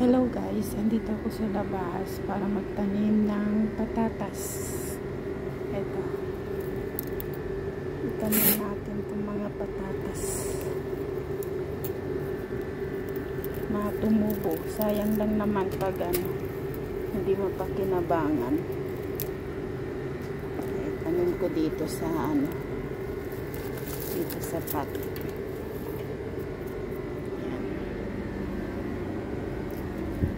Hello guys, andito ako sa labas para magtanim ng patatas. Ito. Itanim natin itong mga patatas. Matumubo. Sayang lang naman pag hindi mapakinabangan. Tanim ko dito sa dito sa pot.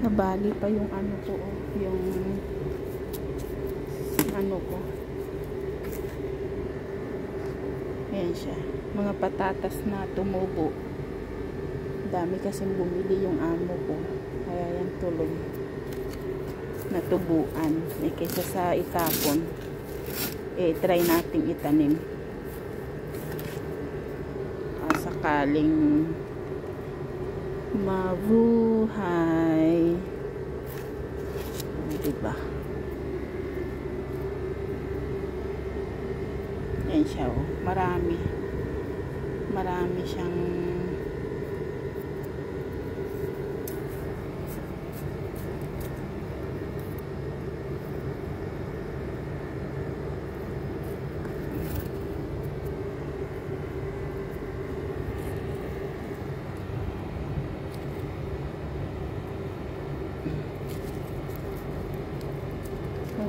Nabali pa yung ko, yung ko. Ayan siya. Mga patatas na tumubo. Dami kasing bumili yung amo ko. Kaya yan tuloy. Natubuan. Kaysa sa itapon, try nating itanim. Sakaling mabuhay. Diba? Ayan siya, oh. Marami siyang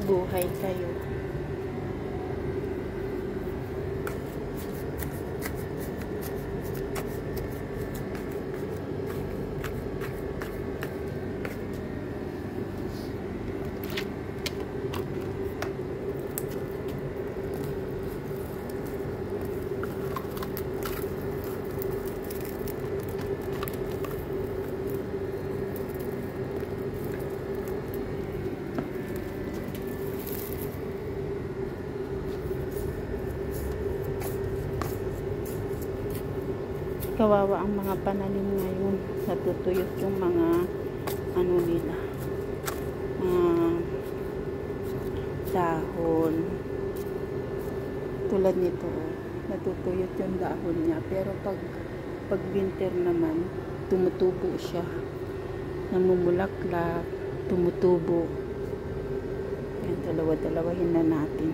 buhay kayo. Kawawa ang mga pananim ngayon. Natutuyot yung mga nila, dahon. Tulad nito, natutuyot yung dahon niya. Pero pag winter naman, tumutubo siya. Namumulaklak, tumutubo. Yan, dalawa-dalawahin na natin.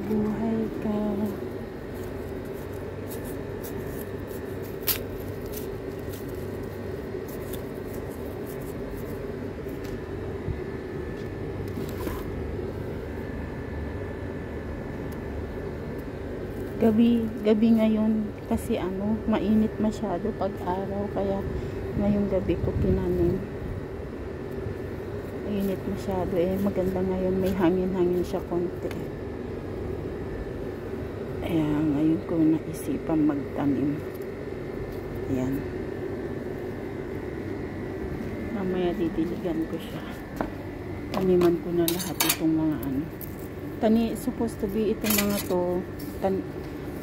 Buhay ka. Gabi ngayon kasi mainit masyado pag araw, kaya ngayong gabi ko tinanim. Mainit masyado, maganda ngayon, may hangin-hangin siya konti. Kaya ngayon ko naisipan magtanim. Ayan. Mamaya didiligan ko siya. Taniman ko na lahat itong mga supposed to be itong mga to,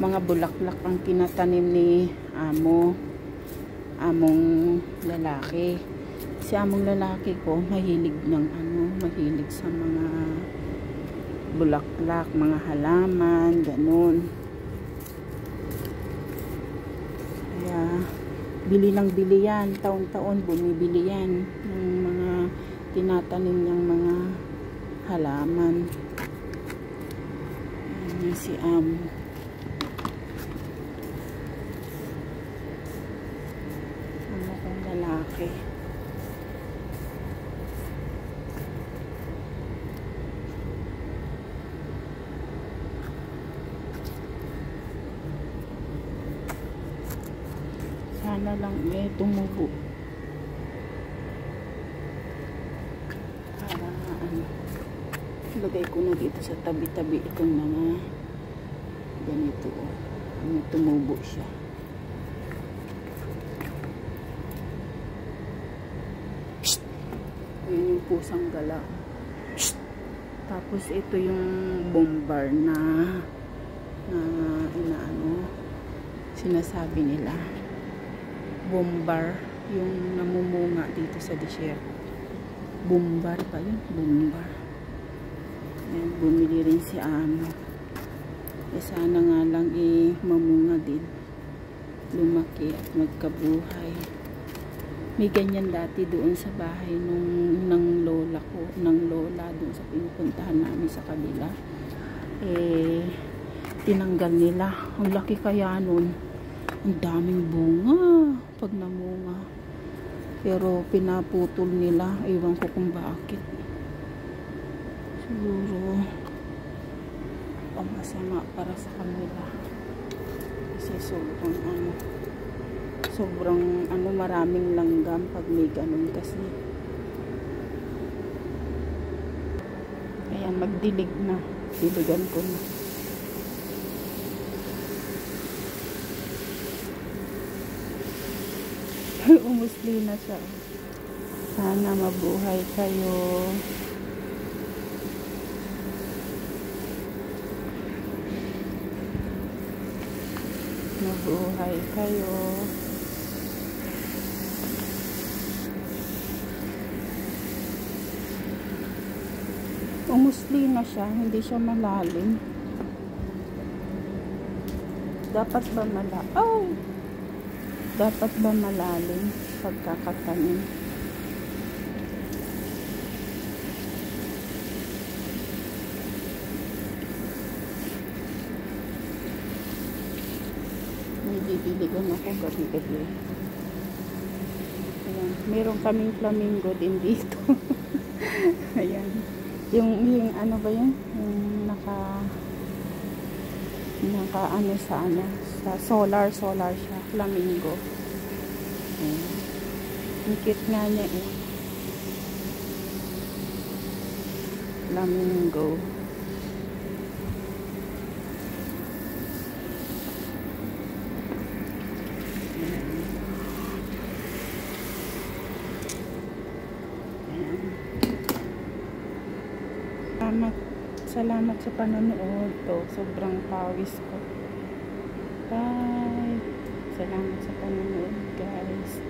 mga bulaklak ang kinatanim ni among lalaki. Si among lalaki ko mahilig sa mga bulaklak, mga halaman, ganun. Kaya bili yan, taon-taon bumibili yan ng mga tinatanim niyang mga halaman. Ayan si amo. Amo kong lalaki. Sana lang tumubo. Para ilagay ko na dito sa tabi-tabi itong mga ganito. Tumubo siya. Psst! Ayan yung pusang galaw. Tapos ito yung bombar na inaano, sinasabi nila. Bombar, yung namumunga dito sa desierto. Bombar pa yun, bombar. Ayan, bumili rin si Ano. Sana nga lang mamunga din, lumaki at magkabuhay. May ganyan dati doon sa bahay ng lola ko, ng lola doon sa pinupuntahan namin sa kabila. Tinanggal nila. Ang laki kaya nun. Ang daming bunga pag namunga. Pero pinaputol nila. Ewan ko kung bakit. Siguro masama para sa kanila. Kasi sobrang maraming langgam pag may ganun kasi. Ayan, magdilig na. Diligan ko na. Umusli na siya. Sana mabuhay kayo. Mabuhay kayo. Umusli na siya, hindi siya malalim. Dapat ba dapat ba malalim pagkakatanim? May didiligan ako gabi-gabi. Ayan, meron kaming flamingo din dito. Ayan. Yung ano ba yun? Yung naka ano sa solar siya, flamingo. Ayan. Ang cute nga niya eh. Flamingo. Salamat sa panonood. Sobrang pawis ko. Bye. Salamat sa panonood, guys.